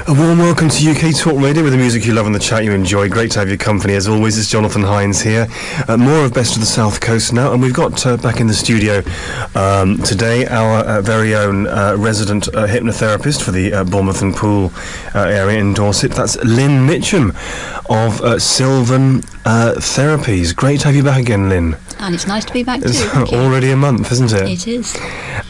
A warm welcome to UK Talk Radio with the music you love and the chat you enjoy. Great to have your company as always. It's Jonathan Hines here. More of Best of the South Coast now, and we've got back in the studio today our very own resident hypnotherapist for the Bournemouth and Poole area in Dorset. That's Lynn Mitcham of Sylvan Therapies. Great to have you back again, Lynn. And it's nice to be back too. It's already a month, isn't it? It is.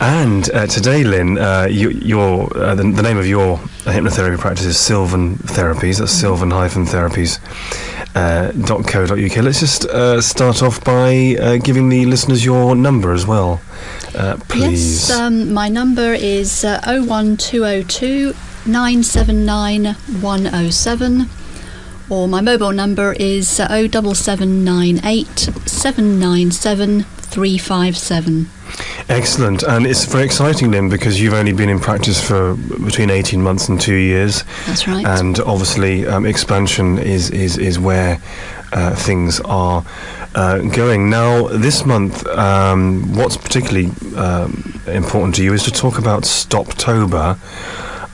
And today, Lynn, the name of your hypnotherapy practice is Sylvan Therapies. That's sylvantherapies.co.uk. Let's just start off by giving the listeners your number as well, please. Yes, my number is 01202 979 107. Or my mobile number is 07798 797 357. Excellent, and it's very exciting, Lynn, because you've only been in practice for between 18 months and 2 years. That's right. And obviously expansion is where things are going. Now, this month, what's particularly important to you is to talk about Stoptober.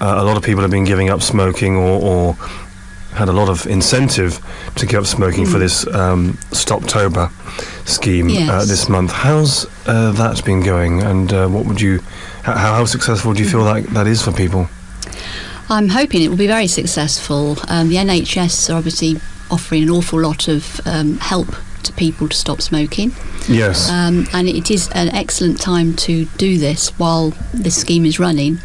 A lot of people have been giving up smoking or had a lot of incentive to give up smoking for this Stoptober scheme this month. How's that been going, and what would you? How successful do you feel that is for people? I'm hoping it will be very successful. The NHS are obviously offering an awful lot of help to people to stop smoking. Yes. And it is an excellent time to do this while this scheme is running.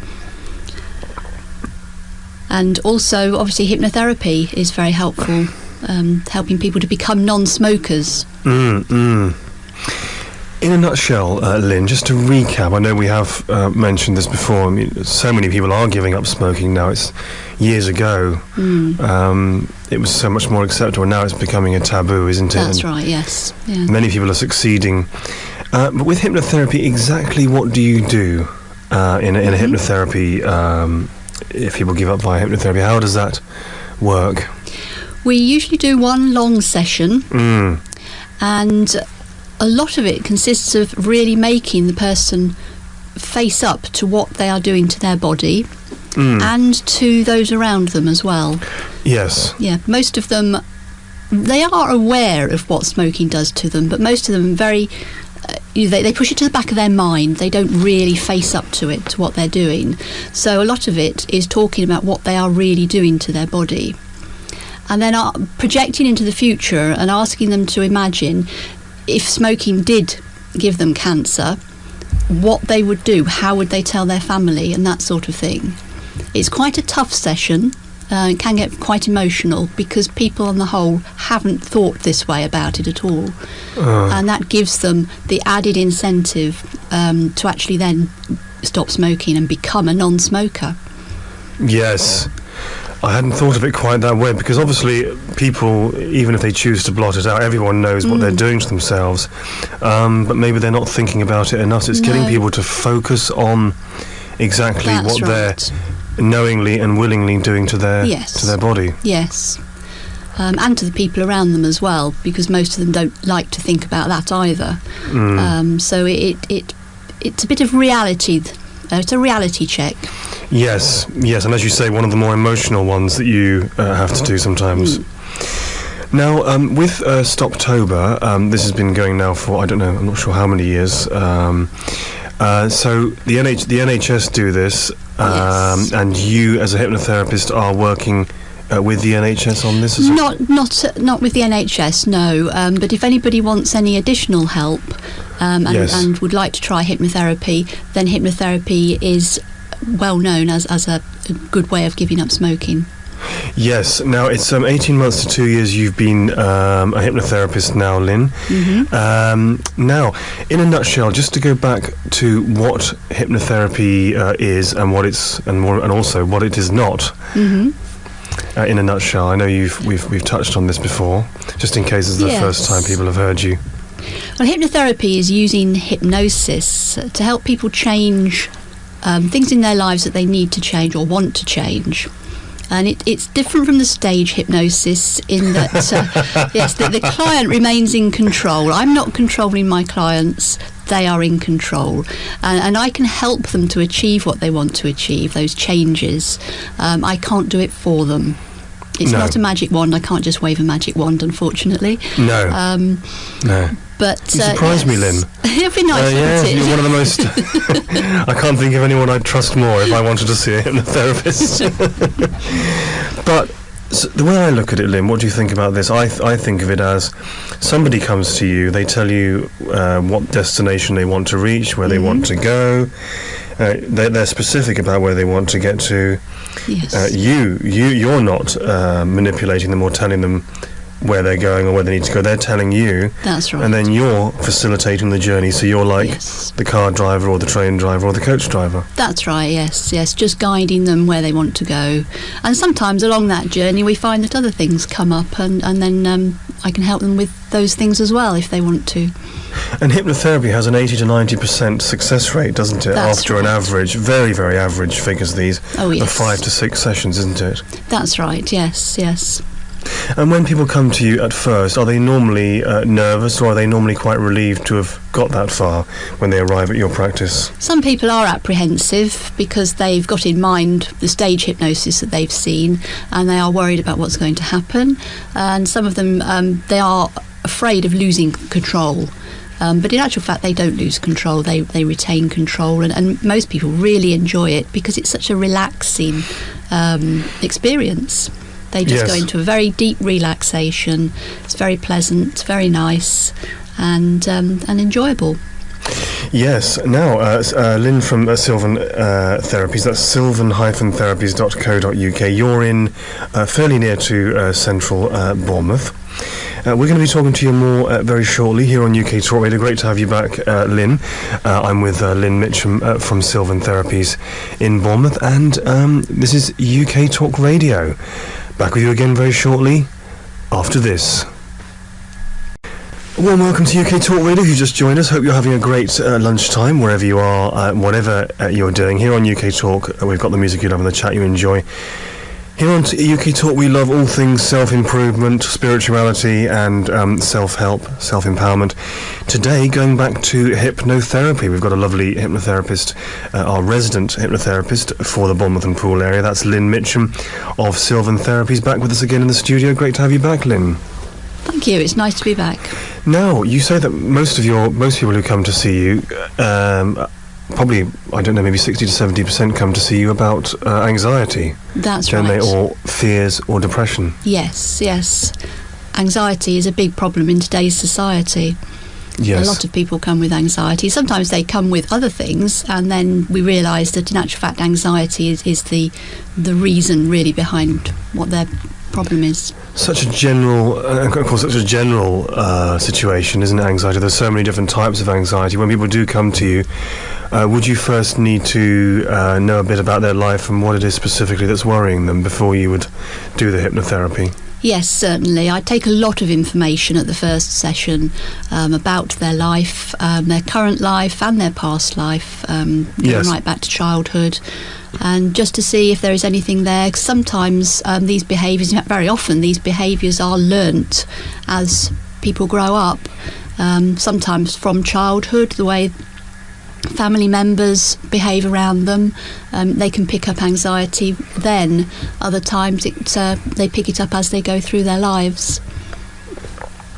And also, obviously, hypnotherapy is very helpful, helping people to become non-smokers. In a nutshell, Lynn, just to recap, I know we have mentioned this before. I mean, so many people are giving up smoking now. It's years ago. It was so much more acceptable. Now it's becoming a taboo, isn't it? That's right, yes. Yeah. Many people are succeeding. But with hypnotherapy, exactly what do you do in a hypnotherapy if people give up via hypnotherapy? How does that work? We usually do one long session, and a lot of it consists of really making the person face up to what they are doing to their body and to those around them as well. Yes. Yeah, most of them, they are aware of what smoking does to them, but most of them they push it to the back of their mind. They don't really face up to it, to what they're doing. So a lot of it is talking about what they are really doing to their body. And then projecting into the future and asking them to imagine if smoking did give them cancer, what they would do, how would they tell their family, and that sort of thing. It's quite a tough session. It can get quite emotional because people on the whole haven't thought this way about it at all. And that gives them the added incentive to actually then stop smoking and become a non-smoker. Yes. I hadn't thought of it quite that way, because obviously people, even if they choose to blot it out, everyone knows what they're doing to themselves, but maybe they're not thinking about it enough. It's getting people to focus on exactly what they're knowingly and willingly doing to their body. Yes. And to the people around them as well, because most of them don't like to think about that either. So it's a bit of reality. It's a reality check. Yes, and as you say, one of the more emotional ones that you have to do sometimes. Now, with Stoptober, this has been going now for, I don't know, I'm not sure how many years. So the NHS do this, and you as a hypnotherapist are working with the NHS on this as well? Not with the NHS, no. But if anybody wants any additional help and would like to try hypnotherapy, then hypnotherapy is well known as a good way of giving up smoking. Yes. Now, it's 18 months to 2 years you've been a hypnotherapist now, Lynn. Now, in a nutshell, just to go back to what hypnotherapy is and what it's and also what it is not. In a nutshell, I know we've touched on this before, just in case it's the first time people have heard you. Well, hypnotherapy is using hypnosis to help people change things in their lives that they need to change or want to change. And it's different from the stage hypnosis in that, yes, the client remains in control. I'm not controlling my clients. they are in control, and I can help them to achieve what they want to achieve, those changes. I can't do it for them. It's not a magic wand. I can't just wave a magic wand, unfortunately. No. No. But you surprise me, Lynn. It'd be nice, wouldn't it? You're one of the most... I can't think of anyone I'd trust more if I wanted to see a hypnotherapist. But the way I look at it, Lynn, what do you think about this? I think of it as somebody comes to you, they tell you what destination they want to reach, where they want to go. They're specific about where they want to get to. Yes. You're not manipulating them or telling them where they're going or where they need to go. They're telling you. That's right. And then you're facilitating the journey, so you're like the car driver or the train driver or the coach driver. That's right, yes, just guiding them where they want to go. And sometimes along that journey we find that other things come up, and then I can help them with those things as well if they want to. And hypnotherapy has an 80 to 90% success rate, doesn't it? That's after right. an average, very, very average figures these, of 5 to 6 sessions, isn't it? That's right, yes. And when people come to you at first, are they normally nervous, or are they normally quite relieved to have got that far when they arrive at your practice? Some people are apprehensive because they've got in mind the stage hypnosis that they've seen, and they are worried about what's going to happen. And some of them, they are afraid of losing control. But in actual fact, they don't lose control. They retain control, and most people really enjoy it because it's such a relaxing experience. They just go into a very deep relaxation. It's very pleasant, very nice, and enjoyable. Yes. Now, Lynn from Sylvan Therapies, that's sylvan-therapies.co.uk. You're in fairly near to central Bournemouth. We're going to be talking to you more very shortly here on UK Talk Radio. Great to have you back, Lynn. I'm with Lynn Mitcham from Sylvan Therapies in Bournemouth, and this is UK Talk Radio. Back with you again very shortly after this. Well, welcome to UK Talk Radio. If you just joined us, hope you're having a great lunchtime wherever you are, whatever you're doing. Here on UK Talk, we've got the music you love and the chat you enjoy. Here on UK Talk, we love all things self-improvement, spirituality, and self-help, self-empowerment. Today, going back to hypnotherapy, we've got a lovely hypnotherapist, our resident hypnotherapist for the Bournemouth and Poole area. That's Lynn Mitcham of Sylvan Therapies, back with us again in the studio. Great to have you back, Lynn. Thank you. It's nice to be back. Now, you say that most people who come to see you, probably, I don't know, maybe 60 to 70% come to see you about anxiety. That's don't right. They, or fears or depression. Yes. Anxiety is a big problem in today's society. Yes. A lot of people come with anxiety. Sometimes they come with other things, and then we realise that in actual fact anxiety is the reason really behind what their problem is. Such a general, situation, isn't it, anxiety? There's so many different types of anxiety. When people do come to you, would you first need to know a bit about their life and what it is specifically that's worrying them before you would do the hypnotherapy? Yes, certainly. I take a lot of information at the first session about their life, their current life and their past life, going right back to childhood, and just to see if there is anything there. Sometimes these behaviours, in fact very often, these behaviours are learnt as people grow up, sometimes from childhood, the way family members behave around them. They can pick up anxiety then. Other times they pick it up as they go through their lives.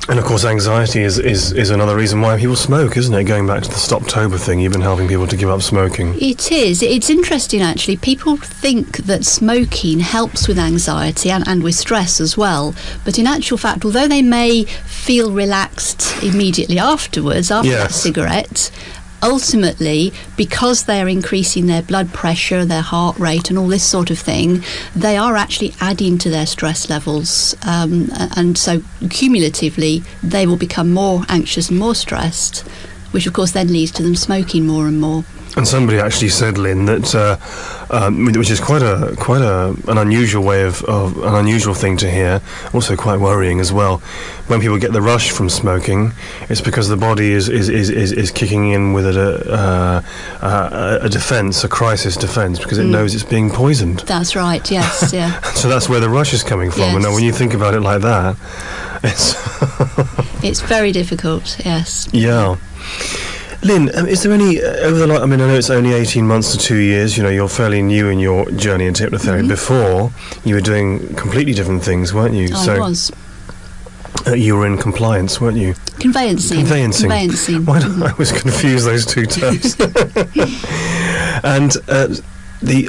And of course anxiety is another reason why people smoke, isn't it? Going back to the Stoptober thing, you've been helping people to give up smoking. It is. It's interesting actually. People think that smoking helps with anxiety and with stress as well, but in actual fact, although they may feel relaxed immediately afterwards, after that cigarette, ultimately, because they're increasing their blood pressure, their heart rate and all this sort of thing, they are actually adding to their stress levels, and so cumulatively they will become more anxious and more stressed, which of course then leads to them smoking more and more. And somebody actually said, Lynn, that which is quite an unusual way of an unusual thing to hear, also quite worrying as well. When people get the rush from smoking, it's because the body is kicking in with a defence, a crisis defence, because it knows it's being poisoned. That's right. Yes. Yeah. So that's where the rush is coming from. Yes. And now, when you think about it like that, it's it's very difficult. Yes. Yeah. Lynn, is there any I mean, I know it's only 18 months to 2 years. You know, you're fairly new in your journey into hypnotherapy. Before, you were doing completely different things, weren't you? I was. You were in compliance, weren't you? Conveyancing. Why don't I always confuse those two terms? And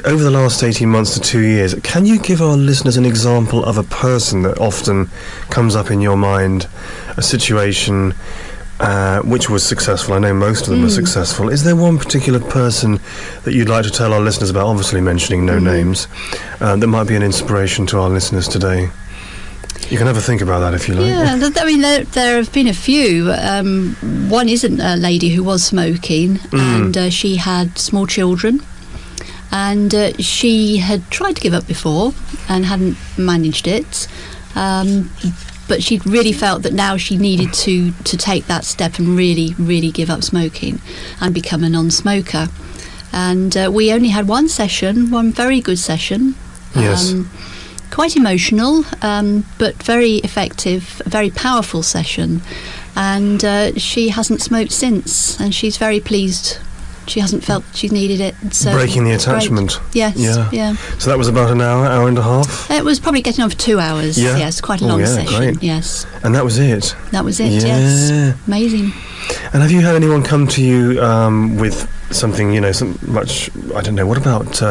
over the last 18 months to 2 years, can you give our listeners an example of a person that often comes up in your mind, a situation which was successful? I know most of them are successful. Is there one particular person that you'd like to tell our listeners about, obviously mentioning no names, that might be an inspiration to our listeners today? You can have a think about that if you like. Yeah, I mean, there have been a few. One isn't a lady who was smoking, and she had small children, and she had tried to give up before and hadn't managed it. But she really felt that now she needed to take that step and really give up smoking and become a non-smoker. And we only had one very good session. Yes. Quite emotional, but very effective, very powerful session. And she hasn't smoked since, and she's very pleased. She hasn't felt she's needed it. So breaking the attachment. Great. Yes. Yeah. So that was about an hour and a half? It was probably getting on for 2 hours. Yeah. Yes, quite a long session. Great. Yes. And that was it? That was it, yeah. Yes. Amazing. And have you had anyone come to you with something, much, I don't know, what about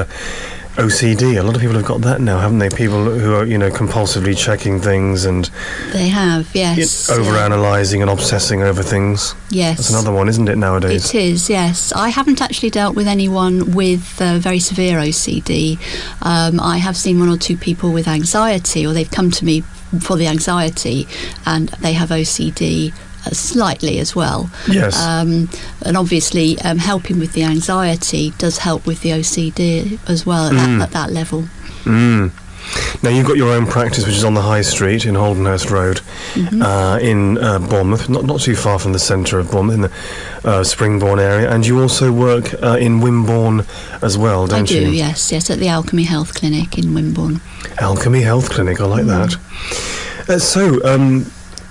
OCD? A lot of people have got that now, haven't they? People who are, compulsively checking things and... They have, yes. Over-analysing and obsessing over things. Yes. That's another one, isn't it, nowadays? It is, yes. I haven't actually dealt with anyone with very severe OCD. I have seen one or two people with anxiety, or they've come to me for the anxiety, and they have OCD slightly as well. Yes. And obviously helping with the anxiety does help with the OCD as well at that level. Now you've got your own practice, which is on the High Street in Holdenhurst Road, in Bournemouth, not too far from the centre of Bournemouth, in the Springbourne area, and you also work in Wimborne as well, don't you? I do, yes, at the Alchemy Health Clinic in Wimborne. Alchemy Health Clinic, I like that.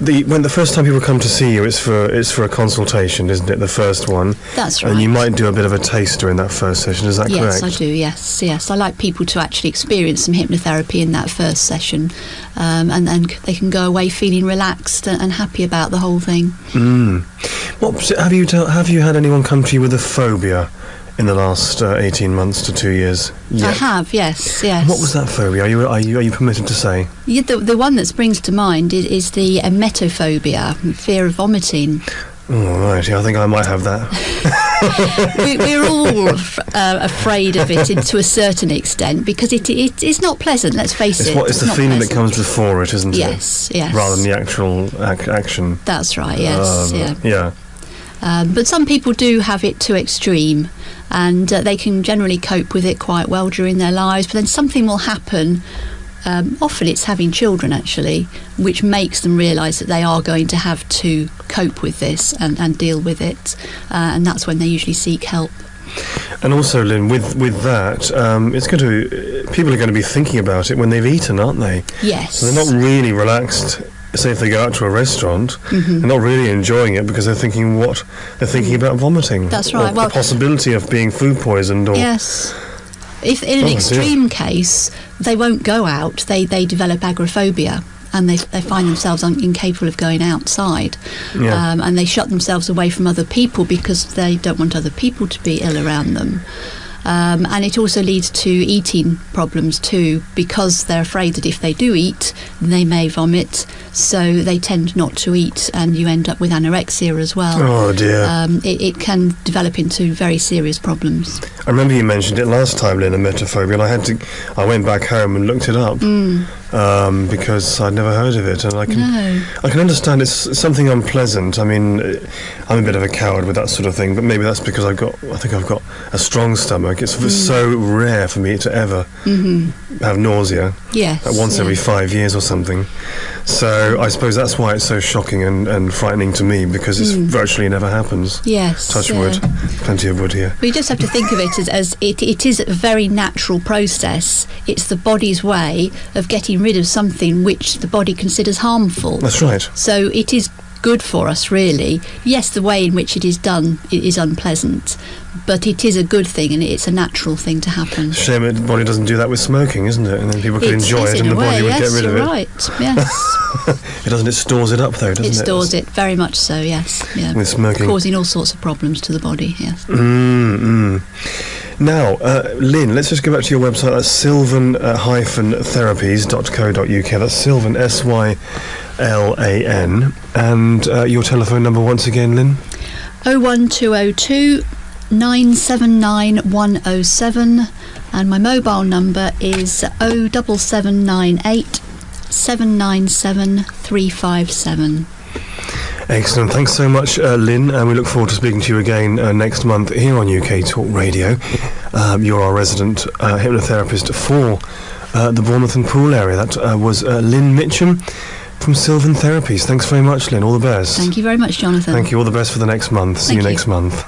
When the first time people come to see you, it's for a consultation, isn't it? The first one. That's right. And you might do a bit of a taster in that first session. Is that correct? Yes, I do. Yes. I like people to actually experience some hypnotherapy in that first session, and then they can go away feeling relaxed and happy about the whole thing. What have you had anyone come to you with a phobia in the last 18 months to 2 years? Yet? I have, yes. What was that phobia? Are you permitted to say? Yeah, the one that springs to mind is the emetophobia, fear of vomiting. Oh, right. Yeah, I think I might have that. We're all afraid of it to a certain extent, because it's not pleasant, let's face it. It's the feeling that comes before it, isn't it? Yes. Rather than the actual action. That's right, yes. Yeah. But some people do have it to extreme, and they can generally cope with it quite well during their lives, but then something will happen. Often it's having children, actually, which makes them realise that they are going to have to cope with this and deal with it, and that's when they usually seek help. And also, Lynn, with that, people are going to be thinking about it when they've eaten, aren't they? Yes. So they're not really relaxed. Say if they go out to a restaurant, they're not really enjoying it because they're thinking about vomiting. That's right. Or the possibility of being food poisoned. Or yes. If in an extreme case, they won't go out. They develop agoraphobia, and they find themselves incapable of going outside, and they shut themselves away from other people because they don't want other people to be ill around them. And it also leads to eating problems too, because they're afraid that if they do eat, they may vomit, so they tend not to eat, and you end up with anorexia as well. Oh dear. It can develop into very serious problems. I remember you mentioned it last time, Lynn, emetophobia, and I went back home and looked it up because I'd never heard of it, and I can understand it's something unpleasant. I mean, I'm a bit of a coward with that sort of thing, but maybe that's because I think I've got a strong stomach. It's so rare for me to ever have nausea. Yes. Once every 5 years or something. So I suppose that's why it's so shocking and frightening to me, because it virtually never happens. Yes. Touch wood. Plenty of wood here. We just have to think of it as it is a very natural process. It's the body's way of getting rid of something which the body considers harmful. That's right. So it is good for us, really. Yes, the way in which it is done is unpleasant, but it is a good thing, and it's a natural thing to happen. Shame the body doesn't do that with smoking, isn't it? And then people could enjoy it, and the body would get rid of it. Right, yes. It doesn't. It stores it up, though, doesn't it? It stores it, very much so, yes. Yeah. With smoking. Causing all sorts of problems to the body, yes. Now, Lynn, let's just go back to your website. That's sylvan-therapies.co.uk. That's Sylvan, SYLAN. And your telephone number once again, Lynn? 01202 979 107, and my mobile number is 07798 797 357. Excellent. Thanks so much, Lynn, and we look forward to speaking to you again next month here on UK Talk Radio. You're our resident hypnotherapist for the Bournemouth and Poole area. That was Lynn Mitcham from Sylvan Therapies. Thanks very much, Lynn. All the best. Thank you very much, Jonathan. Thank you. All the best for the next month. See you next month.